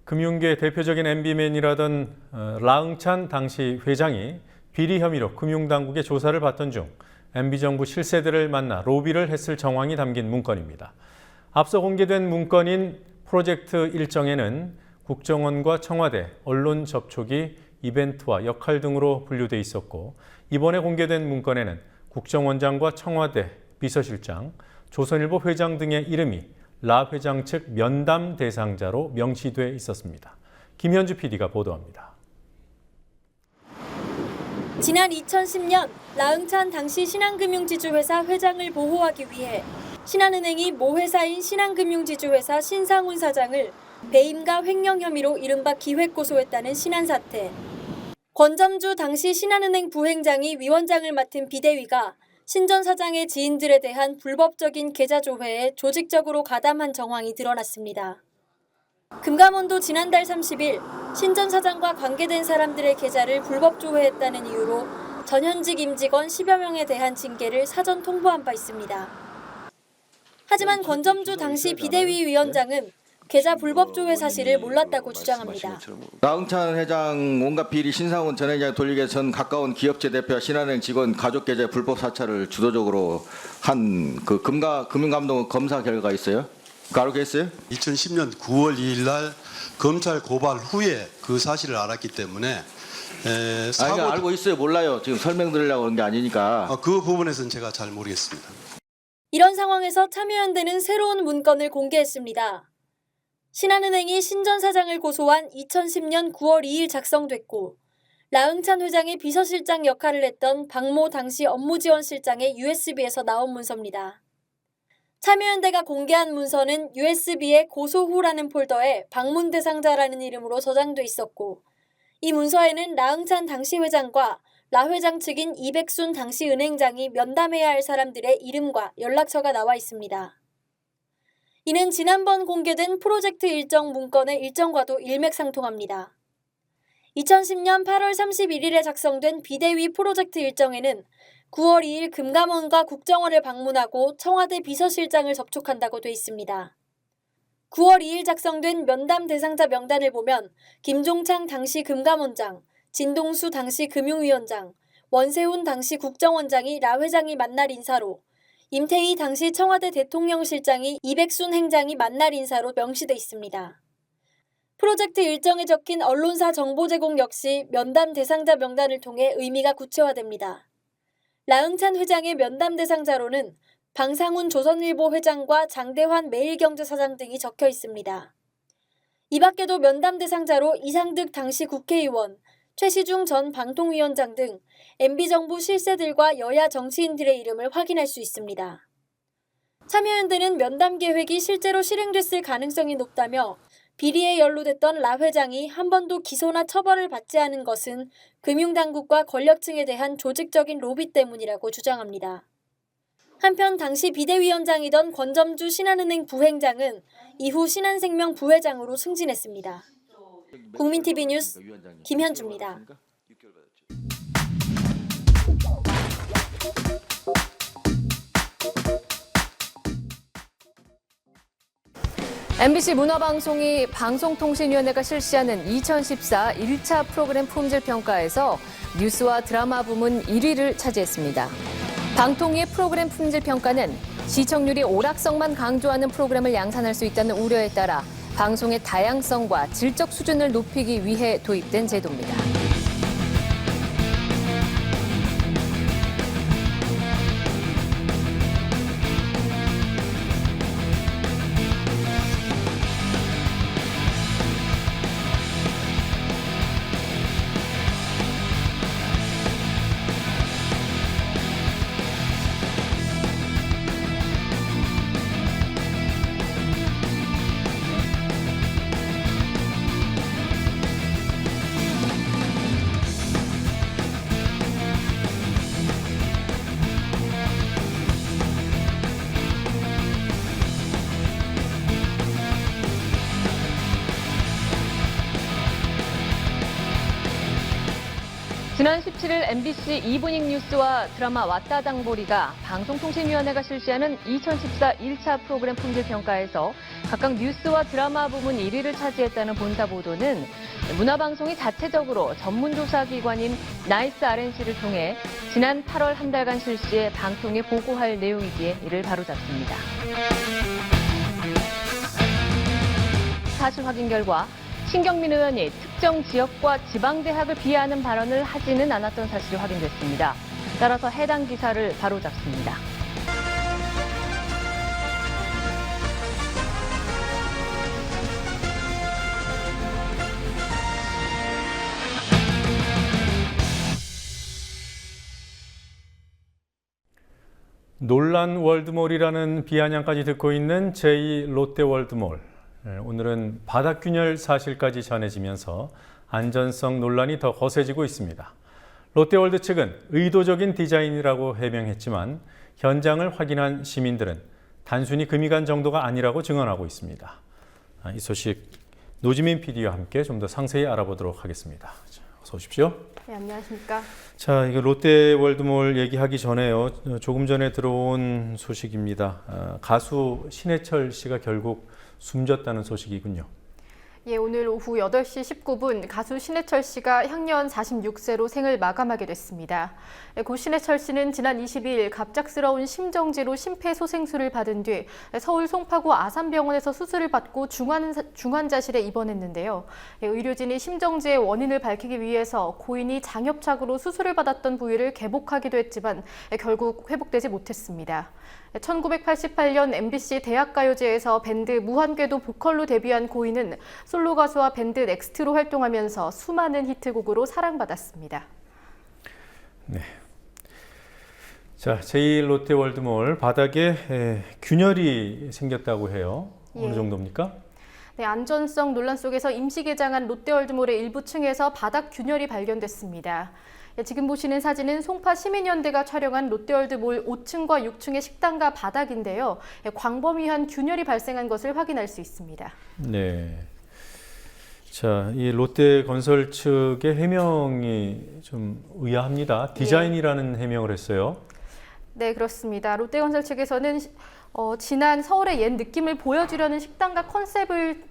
금융계 대표적인 MB맨이라던 라응찬 당시 회장이 비리 혐의로 금융당국의 조사를 받던 중 MB정부 실세들을 만나 로비를 했을 정황이 담긴 문건입니다. 앞서 공개된 문건인 프로젝트 일정에는 국정원과 청와대, 언론 접촉이 이벤트와 역할 등으로 분류돼 있었고, 이번에 공개된 문건에는 국정원장과 청와대, 비서실장, 조선일보 회장 등의 이름이 라 회장 측 면담 대상자로 명시돼 있었습니다. 김현주 PD가 보도합니다. 지난 2010년 라응찬 당시 신한금융지주회사 회장을 보호하기 위해 신한은행이 모 회사인 신한금융지주회사 신상훈 사장을 배임과 횡령 혐의로 이른바 기획 고소했다는 신한사태. 권점주 당시 신한은행 부행장이 위원장을 맡은 비대위가 신 전 사장의 지인들에 대한 불법적인 계좌 조회에 조직적으로 가담한 정황이 드러났습니다. 금감원도 지난달 30일 신 전 사장과 관계된 사람들의 계좌를 불법 조회했다는 이유로 전현직 임직원 10여 명에 대한 징계를 사전 통보한 바 있습니다. 하지만 권점주 당시 비대위 위원장은 계좌 불법 조회 사실을 몰랐다고 주장합니다. 라응찬 회장 온갖 비리 신상훈 전 회장 돌리기 위해 전 가까운 기업체 대표와 신한은행 직원 가족 계좌 불법 사찰을 주도적으로 한 그 금융감독원 검사 결과가 있어요? 그거 알고 계세요? 2010년 9월 2일 날 검찰 고발 후에 그 사실을 알았기 때문에 알고 있어요? 몰라요? 지금 설명드리려고 그런 게 아니니까. 그 부분에서는 제가 잘 모르겠습니다. 이런 상황에서 참여연대는 새로운 문건을 공개했습니다. 신한은행이 신 전 사장을 고소한 2010년 9월 2일 작성됐고, 라응찬 회장의 비서실장 역할을 했던 박모 당시 업무지원실장의 USB에서 나온 문서입니다. 참여연대가 공개한 문서는 USB에 고소 후라는 폴더에 방문 대상자라는 이름으로 저장돼 있었고, 이 문서에는 라응찬 당시 회장과 라 회장 측인 이백순 당시 은행장이 면담해야 할 사람들의 이름과 연락처가 나와 있습니다. 이는 지난번 공개된 프로젝트 일정 문건의 일정과도 일맥상통합니다. 2010년 8월 31일에 작성된 비대위 프로젝트 일정에는 9월 2일 금감원과 국정원을 방문하고 청와대 비서실장을 접촉한다고 돼 있습니다. 9월 2일 작성된 면담 대상자 명단을 보면 김종창 당시 금감원장, 진동수 당시 금융위원장, 원세훈 당시 국정원장이 라 회장이 만날 인사로, 임태희 당시 청와대 대통령실장이 이백순 행장이 만날 인사로 명시돼 있습니다. 프로젝트 일정에 적힌 언론사 정보 제공 역시 면담 대상자 명단을 통해 의미가 구체화됩니다. 라응찬 회장의 면담 대상자로는 방상훈 조선일보 회장과 장대환 매일경제 사장 등이 적혀 있습니다. 이 밖에도 면담 대상자로 이상득 당시 국회의원, 최시중 전 방통위원장 등 MB정부 실세들과 여야 정치인들의 이름을 확인할 수 있습니다. 참여연대는 면담 계획이 실제로 실행됐을 가능성이 높다며 비리에 연루됐던 라 회장이 한 번도 기소나 처벌을 받지 않은 것은 금융당국과 권력층에 대한 조직적인 로비 때문이라고 주장합니다. 한편 당시 비대위원장이던 권점주 신한은행 부행장은 이후 신한생명 부회장으로 승진했습니다. 국민TV 뉴스 김현주입니다. MBC 문화방송이 방송통신위원회가 실시하는 2014 1차 프로그램 품질평가에서 뉴스와 드라마 부문 1위를 차지했습니다. 방통위의 프로그램 품질평가는 시청률이 오락성만 강조하는 프로그램을 양산할 수 있다는 우려에 따라 방송의 다양성과 질적 수준을 높이기 위해 도입된 제도입니다. 지난 17일 MBC 이브닝 뉴스와 드라마 왔다 당보리가 방송통신위원회가 실시하는 2014 1차 프로그램 품질평가에서 각각 뉴스와 드라마 부문 1위를 차지했다는 본사 보도는 문화방송이 자체적으로 전문조사기관인 나이스 RNC를 통해 지난 8월 한 달간 실시해 방통에 보고할 내용이기에 이를 바로잡습니다. 사실 확인 결과 신경민 의원이 특정 지역과 지방대학을 비하하는 발언을 하지는 않았던 사실이 확인됐습니다. 따라서 해당 기사를 바로잡습니다. 논란 월드몰이라는 비아냥까지 듣고 있는 제2 롯데월드몰. 오늘은 바닥균열 사실까지 전해지면서 안전성 논란이 더 거세지고 있습니다. 롯데월드 측은 의도적인 디자인이라고 해명했지만 현장을 확인한 시민들은 단순히 금이 간 정도가 아니라고 증언하고 있습니다. 이 소식 노지민 PD와 함께 좀 더 상세히 알아보도록 하겠습니다. 자, 어서 오십시오. 네, 안녕하십니까. 자, 이거 롯데월드몰 얘기하기 전에요. 조금 전에 들어온 소식입니다. 가수 신해철 씨가 결국 숨졌다는 소식이군요. 예, 오늘 오후 8시 19분 가수 신해철 씨가 향년 46세로 생을 마감하게 됐습니다. 고 신해철 씨는 지난 22일 갑작스러운 심정지로 심폐소생술을 받은 뒤 서울 송파구 아산병원에서 수술을 받고 중환자실에 입원했는데요. 의료진이 심정지의 원인을 밝히기 위해서 고인이 장협착으로 수술을 받았던 부위를 개복하기도 했지만 결국 회복되지 못했습니다. 1988년 MBC 대학가요제에서 밴드 무한궤도 보컬로 데뷔한 고인은 솔로 가수와 밴드 넥스트로 활동하면서 수많은 히트곡으로 사랑받았습니다. 네. 자, 제2 롯데월드몰 바닥에 균열이 생겼다고 해요. 어느 정도입니까? 네, 안전성 논란 속에서 임시 개장한 롯데월드몰의 일부 층에서 바닥 균열이 발견됐습니다. 지금 보시는 사진은 송파 시민연대가 촬영한 롯데월드몰 5층과 6층의 식당과 바닥인데요. 광범위한 균열이 발생한 것을 확인할 수 있습니다. 네. 자, 이 롯데건설 측의 해명이 좀 의아합니다. 디자인이라는 해명을 했어요. 네, 그렇습니다. 롯데건설 측에서는 지난 서울의 옛 느낌을 보여주려는 식당과 컨셉을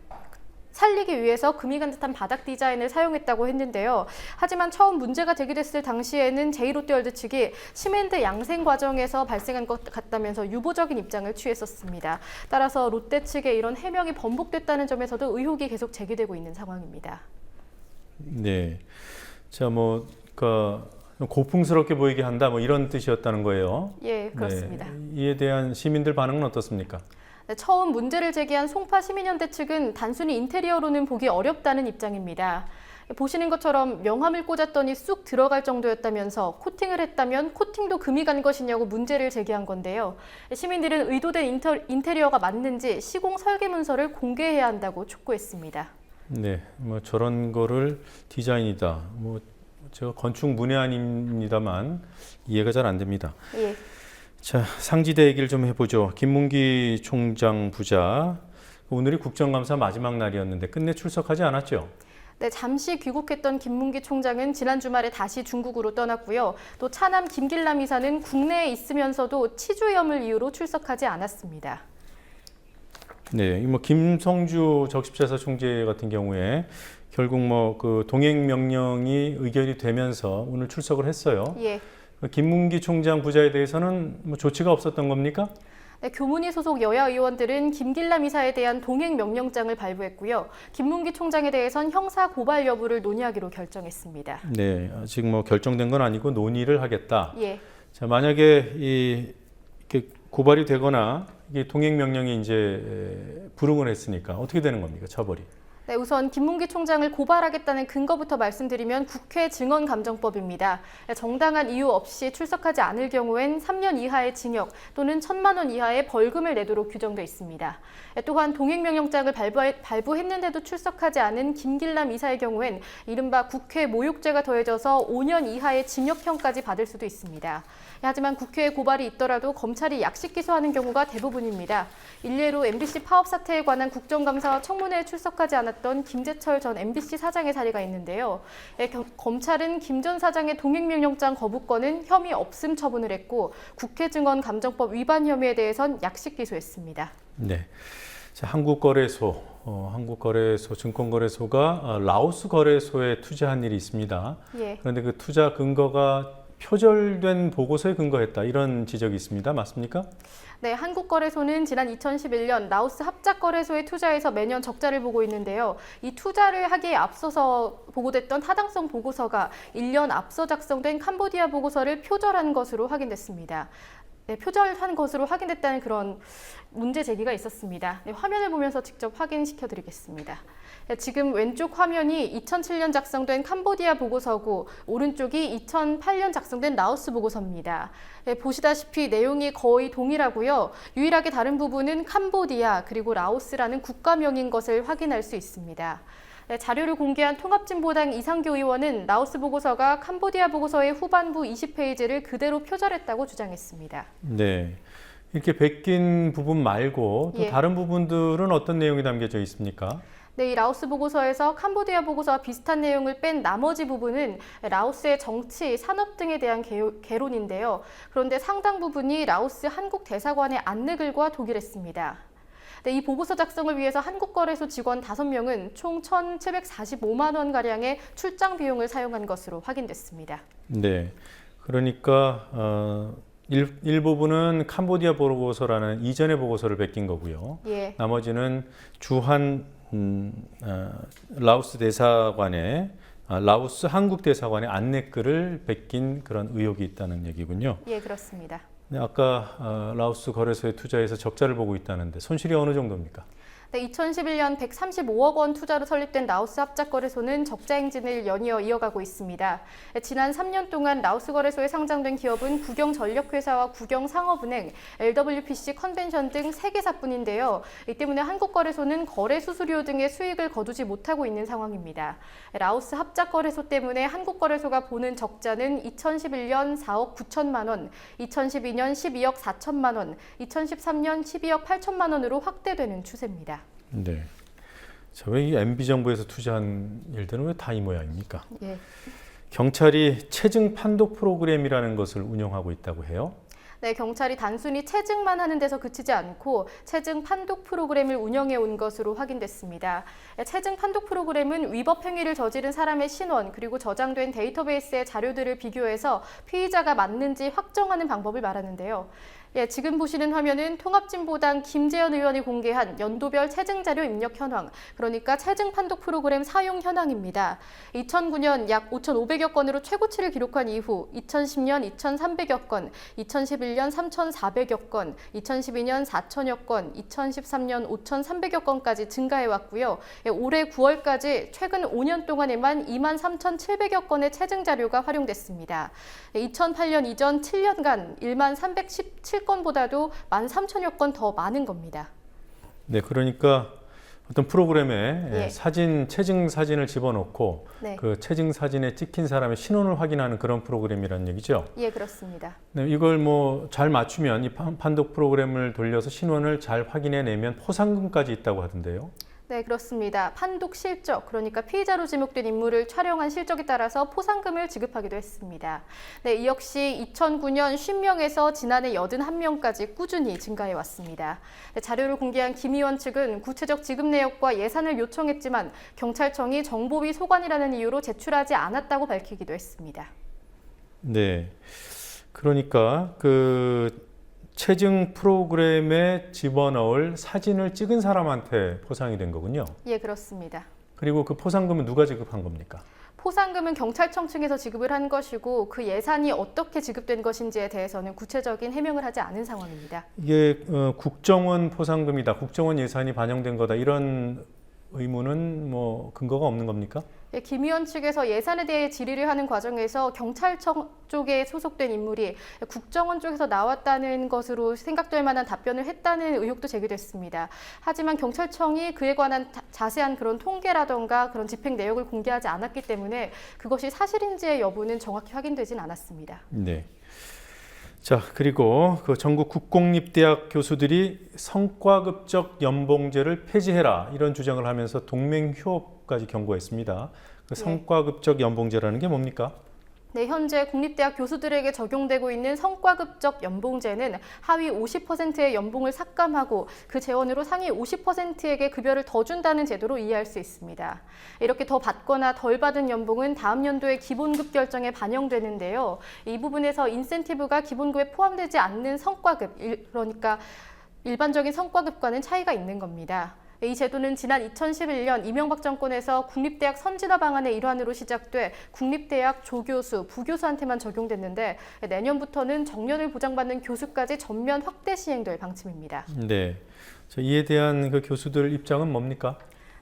살리기 위해서 금이 간 듯한 바닥 디자인을 사용했다고 했는데요. 하지만 처음 문제가 제기됐을 당시에는 제2롯데월드 측이 시멘트 양생 과정에서 발생한 것 같다면서 유보적인 입장을 취했었습니다. 따라서 롯데 측의 이런 해명이 번복됐다는 점에서도 의혹이 계속 제기되고 있는 상황입니다. 네, 자, 고풍스럽게 보이게 한다, 이런 뜻이었다는 거예요. 예, 그렇습니다. 네, 이에 대한 시민들 반응은 어떻습니까? 처음 문제를 제기한 송파 시민연대 측은 단순히 인테리어로는 보기 어렵다는 입장입니다. 보시는 것처럼 명함을 꽂았더니 쑥 들어갈 정도였다면서 코팅을 했다면 코팅도 금이 간 것이냐고 문제를 제기한 건데요. 시민들은 의도된 인테리어가 맞는지 시공 설계 문서를 공개해야 한다고 촉구했습니다. 네, 뭐 저런 거를 디자인이다. 뭐 제가 건축 문외한입니다만 이해가 잘 안 됩니다. 예. 자, 상지대 얘기를 좀 해보죠. 김문기 총장 부자. 오늘이 국정감사 마지막 날이었는데 끝내 출석하지 않았죠? 네, 잠시 귀국했던 김문기 총장은 지난 주말에 다시 중국으로 떠났고요. 또 차남 김길남 이사는 국내에 있으면서도 치주염을 이유로 출석하지 않았습니다. 네, 뭐 김성주 적십자사 총재 같은 경우에 결국 뭐 그 동행 명령이 의결이 되면서 오늘 출석을 했어요. 예. 김문기 총장 부자에 대해서는 뭐 조치가 없었던 겁니까? 네, 교문위 소속 여야 의원들은 김길남 이사에 대한 동행 명령장을 발부했고요. 김문기 총장에 대해선 형사 고발 여부를 논의하기로 결정했습니다. 네, 아직 뭐 결정된 건 아니고 논의를 하겠다. 예. 자, 만약에 이렇게 고발이 되거나 이게 동행 명령이 이제 불응을 했으니까 어떻게 되는 겁니까? 처벌이? 네, 우선 김문기 총장을 고발하겠다는 근거부터 말씀드리면 국회 증언감정법입니다. 정당한 이유 없이 출석하지 않을 경우엔 3년 이하의 징역 또는 1,000만 원 이하의 벌금을 내도록 규정돼 있습니다. 또한 동행명령장을 발부했는데도 출석하지 않은 김길남 이사의 경우엔 이른바 국회 모욕죄가 더해져서 5년 이하의 징역형까지 받을 수도 있습니다. 하지만 국회에 고발이 있더라도 검찰이 약식 기소하는 경우가 대부분입니다. 일례로 MBC 파업 사태에 관한 국정감사와 청문회에 출석하지 않았던 김재철 전 MBC 사장의 사례가 있는데요. 검찰은 김 전 사장의 동행명령장 거부권은 혐의 없음 처분을 했고 국회 증언감정법 위반 혐의에 대해선 약식 기소했습니다. 네. 자, 한국거래소 증권거래소가 라오스 거래소에 투자한 일이 있습니다. 예. 그런데 그 투자 근거가 표절된 보고서에 근거했다 이런 지적이 있습니다. 맞습니까? 네, 한국거래소는 지난 2011년 라오스 합작거래소에 투자해서 매년 적자를 보고 있는데요. 이 투자를 하기에 앞서서 보고됐던 타당성 보고서가 1년 앞서 작성된 캄보디아 보고서를 표절한 것으로 확인됐습니다. 네, 표절한 것으로 확인됐다는 그런 문제 제기가 있었습니다. 네, 화면을 보면서 직접 확인시켜 드리겠습니다. 네, 지금 왼쪽 화면이 2007년 작성된 캄보디아 보고서고 오른쪽이 2008년 작성된 라오스 보고서입니다. 네, 보시다시피 내용이 거의 동일하고요. 유일하게 다른 부분은 캄보디아 그리고 라오스라는 국가명인 것을 확인할 수 있습니다. 네, 자료를 공개한 통합진보당 이상교 의원은 라오스 보고서가 캄보디아 보고서의 후반부 20페이지를 그대로 표절했다고 주장했습니다. 네, 이렇게 베낀 부분 말고 또 예. 다른 부분들은 어떤 내용이 담겨져 있습니까? 네, 이 라오스 보고서에서 캄보디아 보고서와 비슷한 내용을 뺀 나머지 부분은 라오스의 정치, 산업 등에 대한 개론인데요. 그런데 상당 부분이 라오스 한국 대사관의 안내글과 동일했습니다. 네, 이 보고서 작성을 위해서 한국거래소 직원 5명은 총 1,745만 원가량의 출장 비용을 사용한 것으로 확인됐습니다. 네, 그러니까 일부분은 캄보디아 보고서라는 이전의 보고서를 베낀 거고요. 예. 나머지는 주한 라오스 대사관의 라오스 한국 대사관의 안내글을 베낀 그런 의혹이 있다는 얘기군요. 예, 그렇습니다. 네, 아까 라오스 거래소에 투자해서 적자를 보고 있다는데 손실이 어느 정도입니까? 네, 2011년 135억 원 투자로 설립된 라오스 합작거래소는 적자 행진을 연이어 이어가고 있습니다. 지난 3년 동안 라오스 거래소에 상장된 기업은 국영전력회사와 국영상업은행, LWPC 컨벤션 등 3개사뿐인데요. 이 때문에 한국거래소는 거래 수수료 등의 수익을 거두지 못하고 있는 상황입니다. 라오스 합작거래소 때문에 한국거래소가 보는 적자는 2011년 4억 9천만 원, 2012년 12억 4천만 원, 2013년 12억 8천만 원으로 확대되는 추세입니다. 네. 자, 왜 이 MB 정부에서 투자한 일들은 왜 다 이 모양입니까? 예. 경찰이 체증 판독 프로그램이라는 것을 운영하고 있다고 해요. 네, 경찰이 단순히 체증만 하는 데서 그치지 않고 체증 판독 프로그램을 운영해 온 것으로 확인됐습니다. 체증 판독 프로그램은 위법 행위를 저지른 사람의 신원 그리고 저장된 데이터베이스의 자료들을 비교해서 피의자가 맞는지 확정하는 방법을 말하는데요. 예, 지금 보시는 화면은 통합진보당 김재현 의원이 공개한 연도별 체증자료 입력 현황, 그러니까 체증 판독 프로그램 사용 현황입니다. 2009년 약 5,500여 건으로 최고치를 기록한 이후 2010년 2,300여 건, 2011년 3,400여 건, 2012년 4,000여 건, 2013년 5,300여 건까지 증가해왔고요. 예, 올해 9월까지 최근 5년 동안에만 23,700여 건의 체증자료가 활용됐습니다. 2008년 이전 7년간 13,317건보다도 13,000여 건 더 많은 겁니다. 네, 그러니까 어떤 프로그램에 예. 사진, 체증 사진을 집어넣고 네. 그 체증 사진에 찍힌 사람의 신원을 확인하는 그런 프로그램이라는 얘기죠? 예, 그렇습니다. 네, 이걸 뭐 잘 맞추면 이 판독 프로그램을 돌려서 신원을 잘 확인해내면 포상금까지 있다고 하던데요. 네, 그렇습니다. 판독 실적, 그러니까 피의자로 지목된 인물을 촬영한 실적에 따라서 포상금을 지급하기도 했습니다. 네, 이 역시 2009년 50명에서 지난해 81명까지 꾸준히 증가해 왔습니다. 네, 자료를 공개한 김 의원 측은 구체적 지급 내역과 예산을 요청했지만 경찰청이 정보비 소관이라는 이유로 제출하지 않았다고 밝히기도 했습니다. 네, 그러니까 그 체증 프로그램에 집어넣을 사진을 찍은 사람한테 포상이 된 거군요. 예, 그렇습니다. 그리고 그 포상금은 누가 지급한 겁니까? 포상금은 경찰청 측에서 지급을 한 것이고 그 예산이 어떻게 지급된 것인지에 대해서는 구체적인 해명을 하지 않은 상황입니다. 이게 국정원 포상금이다, 국정원 예산이 반영된 거다 이런 의문은 뭐 근거가 없는 겁니까? 예, 김 의원 측에서 예산에 대해 질의를 하는 과정에서 경찰청 쪽에 소속된 인물이 국정원 쪽에서 나왔다는 것으로 생각될 만한 답변을 했다는 의혹도 제기됐습니다. 하지만 경찰청이 그에 관한 자세한 그런 통계라던가 그런 집행 내역을 공개하지 않았기 때문에 그것이 사실인지의 여부는 정확히 확인되진 않았습니다. 네. 자, 그리고 그 전국 국공립대학 교수들이 성과급적 연봉제를 폐지해라 이런 주장을 하면서 동맹휴업까지 경고했습니다. 그 성과급적 연봉제라는 게 뭡니까? 네, 현재 국립대학 교수들에게 적용되고 있는 성과급적 연봉제는 하위 50%의 연봉을 삭감하고 그 재원으로 상위 50%에게 급여를 더 준다는 제도로 이해할 수 있습니다. 이렇게 더 받거나 덜 받은 연봉은 다음 연도의 기본급 결정에 반영되는데요. 이 부분에서 인센티브가 기본급에 포함되지 않는 성과급, 그러니까 일반적인 성과급과는 차이가 있는 겁니다. 이 제도는 지난 2011년 이명박 정권에서 국립대학 선진화 방안의 일환으로 시작돼 국립대학 조교수, 부교수한테만 적용됐는데 내년부터는 정년을 보장받는 교수까지 전면 확대 시행될 방침입니다. 네, 자, 이에 대한 그 교수들 입장은 뭡니까?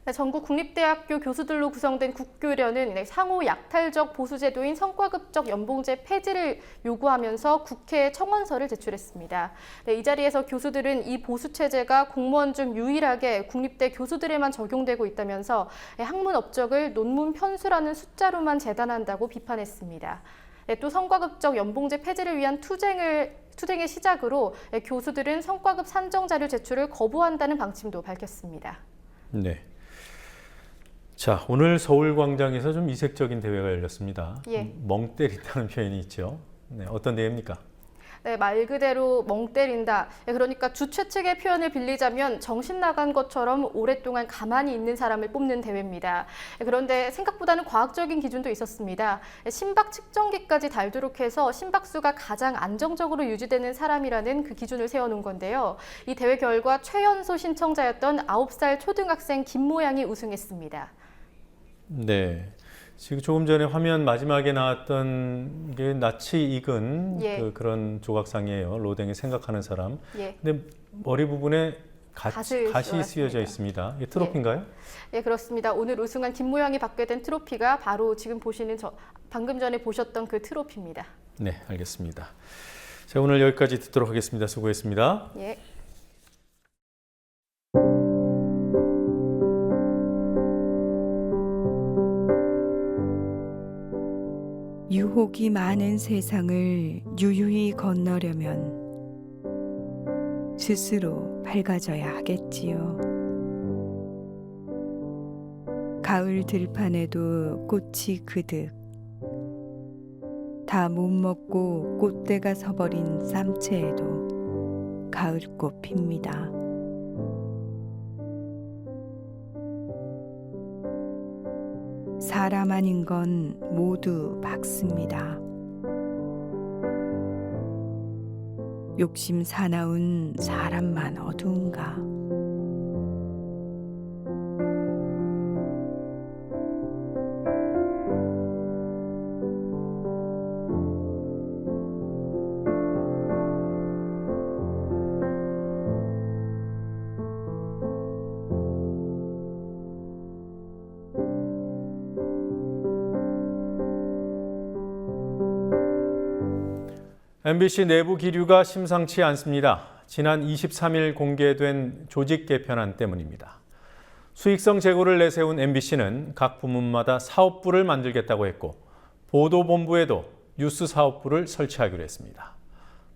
네, 전국 국립대학교 교수들로 구성된 국교련은 상호 약탈적 보수제도인 성과급적 연봉제 폐지를 요구하면서 국회에 청원서를 제출했습니다. 네, 이 자리에서 교수들은 이 보수체제가 공무원 중 유일하게 국립대 교수들에만 적용되고 있다면서 학문 업적을 논문 편수라는 숫자로만 재단한다고 비판했습니다. 네, 또 성과급적 연봉제 폐지를 위한 투쟁의 시작으로 교수들은 성과급 산정 자료 제출을 거부한다는 방침도 밝혔습니다. 네. 자, 오늘 서울광장에서 좀 이색적인 대회가 열렸습니다. 예. 멍 때린다는 표현이 있죠. 네, 어떤 대회입니까? 네, 말 그대로 멍 때린다. 그러니까 주최 측의 표현을 빌리자면 정신 나간 것처럼 오랫동안 가만히 있는 사람을 뽑는 대회입니다. 그런데 생각보다는 과학적인 기준도 있었습니다. 심박 측정기까지 달도록 해서 심박수가 가장 안정적으로 유지되는 사람이라는 그 기준을 세워놓은 건데요. 이 대회 결과 최연소 신청자였던 9살 초등학생 김모양이 우승했습니다. 네. 지금 조금 전에 화면 마지막에 나왔던 게 낯이 익은 예. 그런 조각상이에요. 로댕이 생각하는 사람. 예. 근데 머리 부분에 갓이 씌워놨습니다. 쓰여져 있습니다. 이게 트로피인가요? 예, 그렇습니다. 오늘 우승한 김모양이 받게 된 트로피가 바로 지금 보시는 방금 전에 보셨던 그 트로피입니다. 네, 알겠습니다. 자, 오늘 여기까지 듣도록 하겠습니다. 수고했습니다. 예. 유혹이 많은 세상을 유유히 건너려면 스스로 밝아져야 하겠지요. 가을 들판에도 꽃이 그득 다 못 먹고 꽃대가 서버린 쌈채에도 가을꽃 핍니다. 사람 아닌 건 모두 박습니다. 욕심 사나운 사람만 어두운가. MBC 내부 기류가 심상치 않습니다. 지난 23일 공개된 조직 개편안 때문입니다. 수익성 제고를 내세운 MBC는 각 부문마다 사업부를 만들겠다고 했고 보도본부에도 뉴스 사업부를 설치하기로 했습니다.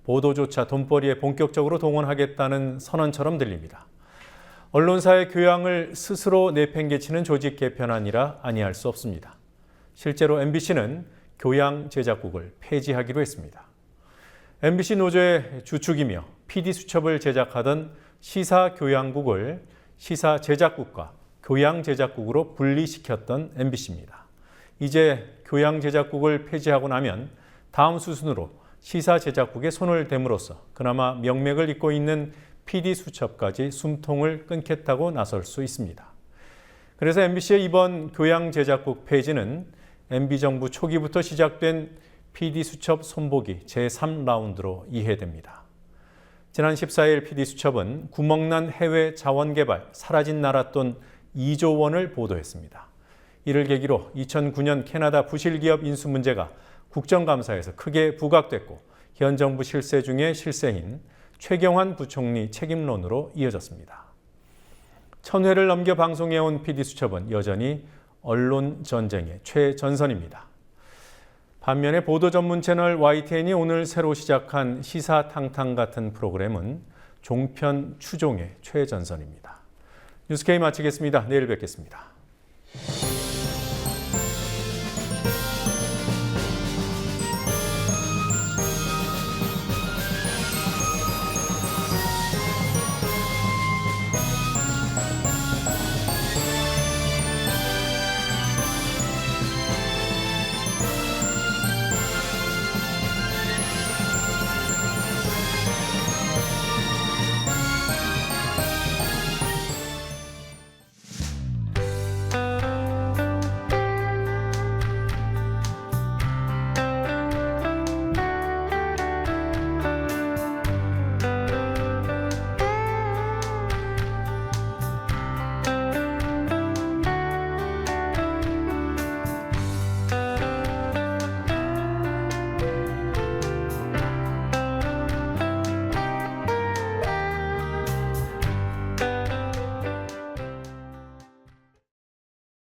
보도조차 돈벌이에 본격적으로 동원하겠다는 선언처럼 들립니다. 언론사의 교양을 스스로 내팽개치는 조직 개편안이라 아니할 수 없습니다. 실제로 MBC는 교양 제작국을 폐지하기로 했습니다. MBC 노조의 주축이며 PD수첩을 제작하던 시사교양국을 시사제작국과 교양제작국으로 분리시켰던 MBC입니다. 이제 교양제작국을 폐지하고 나면 다음 수순으로 시사제작국에 손을 댐으로써 그나마 명맥을 잇고 있는 PD수첩까지 숨통을 끊겠다고 나설 수 있습니다. 그래서 MBC의 이번 교양제작국 폐지는 MB정부 초기부터 시작된 PD수첩 손보기 제3라운드로 이해됩니다. 지난 14일 PD수첩은 구멍난 해외 자원개발 사라진 나라 돈 2조 원을 보도했습니다. 이를 계기로 2009년 캐나다 부실기업 인수 문제가 국정감사에서 크게 부각됐고 현 정부 실세 중에 실세인 최경환 부총리 책임론으로 이어졌습니다. 1000회를 넘겨 방송해온 PD수첩은 여전히 언론 전쟁의 최전선입니다. 반면에 보도 전문 채널 YTN이 오늘 새로 시작한 시사탕탕 같은 프로그램은 종편 추종의 최전선입니다. 뉴스K 마치겠습니다. 내일 뵙겠습니다.